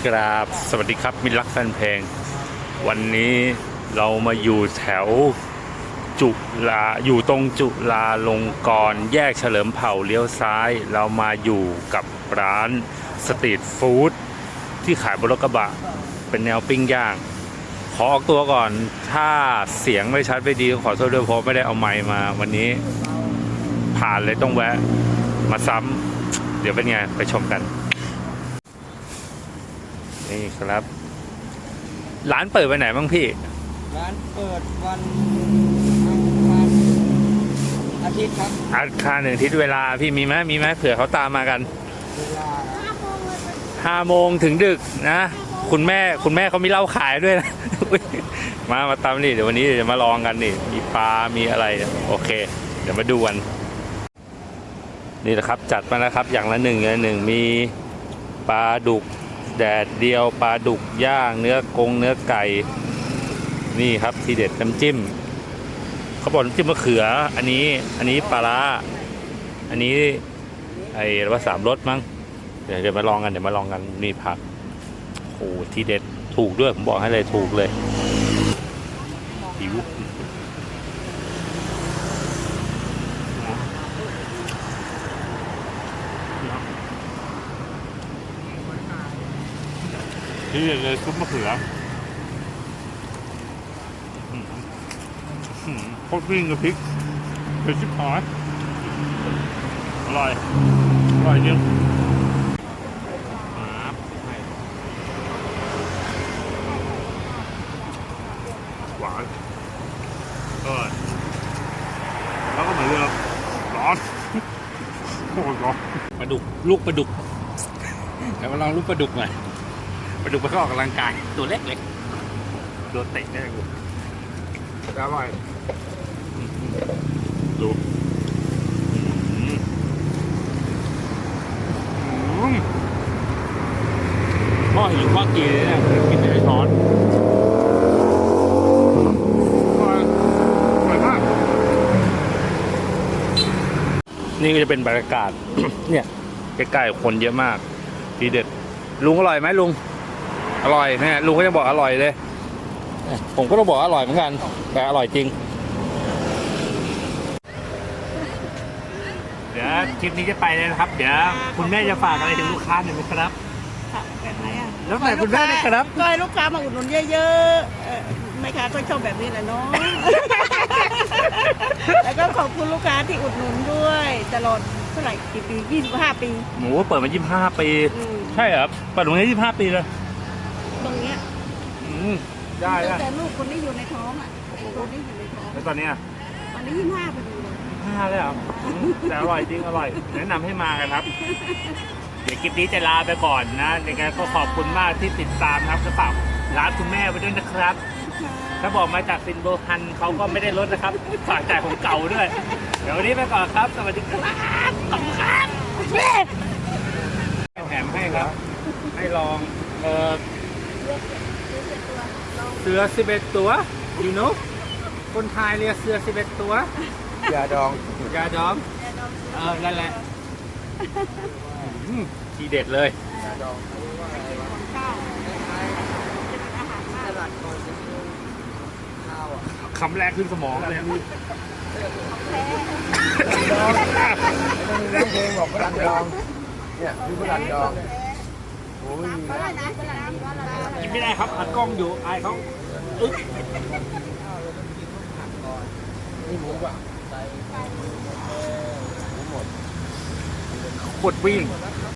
กราบสวัสดีครับมิตรรักแฟนเพลงวันนี้เรามาอยู่แถวจุฬาอยู่ตรงจุฬาลงกรณ์แยกเฉลิมเผ่าเลี้ยวซ้ายเรามาอยู่กับร้านสตรีทฟู้ดที่ขายบนรถกระบะเป็นแนวปิ้งย่างขอออกตัวก่อนถ้าเสียงไม่ชัดไม่ดีขอโทษด้วยเพราะไม่ได้เอาไมค์มาวันนี้ผ่านเลยต้องแวะมาซ้ำเดี๋ยวเป็นไงไปชมกันนี่ครับร้านเปิดวันไหนบ้างพี่ร้านเปิดวันอังคารอาทิตย์ครับอังคาร1 อาทิตย์เวลาพี่มีไหมเผื่อเขาตามมากันเวลา5 โมงถึงดึกนะคุณแม่เขามีเหล้าขายด้วยนะมาตามนี่เดี๋ยววันนี้เดี๋ยวมาลองกันนี่มีปลามีอะไรโอเคเดี๋ยวมาดูกันนี่แหละครับจัดมานะครับอย่างละหนึ่งมีปลาดุกแดดเดียวปลาดุกย่างเนื้อไก่นี่ครับทีเด็ดน้ำจิ้มเขาบอกน้ำจิ้มมะเขืออันนี้ปลาร้าอันนี้ไอ้ว่า3 รสมั้งเดี๋ยวมาลองกันนี่ผักโอ้ทีเด็ดถูกด้วยผมบอกให้เลยถูกเลยหิวที่เลยซุปมะเขือโคตรวิ่งกับพริกเป็นชิบหายอร่อยจริงหวานแล้วก็เหมือนเดิมร้อนโคตรร้อนลูกปลาดุกเดี๋ยวมาลองลูกปลาดุกหน่อยปลาดุกไปเข้าออกกำลังกายตัวเล็กตัวเตะได้กูอร่อยดูพ่อหิวว่ากินเนี่ยกินในช้อนอร่อยมากนี่ก็จะเป็นบรรยากาศ เนี่ยใกล้ๆคนเยอะมากทีเด็ดลุงอร่อยไหมลุงอร่อยเนี่ยลุงก็จะบอกอร่อยเลยผมก็ต้องบอกอร่อยเหมือนกันแต่อร่อยจริงเดี๋ยวคลิปนี้จะไปเลยนะครับเดี๋ยวคุณแม่จะฝากอะไรถึงลูกค้าหน่อยไหมครับแบบไหนอ่ะแล้วแต่คุณแม่เลยครับก็ให้ลูกค้ามาอุดหนุนเยอะๆไม่ค้าก็ชอบแบบนี้แหละเนาะ แล้วก็ขอบคุณลูกค้าที่อุดหนุนด้วยตลอดเท่าไหร่กี่ปี25 ปีหมูเปิดมา25 ปีใช่ครับเปิดตรงนี้25 ปีเลยตรงเนี้ยได้แต่ลูกคนนี้อยู่ในท้องอ่ะคนนี้อยู่ในท้องแล้วตอนนี้25 พอดีเลย25เลยเหรอแต่อร่อยจริงอร่อยแนะนำให้มากันครับเดี๋ยวคลิปนี้จะลาไปก่อนนะยังไงก็ขอบคุณมากที่ติดตามครับกระเป๋าร้านคุณแม่ไปด้วยนะครับถ้าบอกมาจากซินโบฮันเขาก็ไม่ได้ลดนะครับฝากจ่ายของเก่าด้วยเดี๋ยววันนี้ไปก่อนครับสวัสดีครับขอบคุณครับแถมให้ครับให้ลองเสือ11 ตัวyou know คนไทยเรียกเสือ11 ตัวยาดองนั่นแหละทีเด็ดเลยคำแรกขึ้นสมองเลยเพลงบอกฝรั่งดองเนี่ยคือฝรั่งดองโอ้ยกินไม่ได้ครับอัดกล้องอยู่อายเขานี่หมูป่ะขวดวิ่ง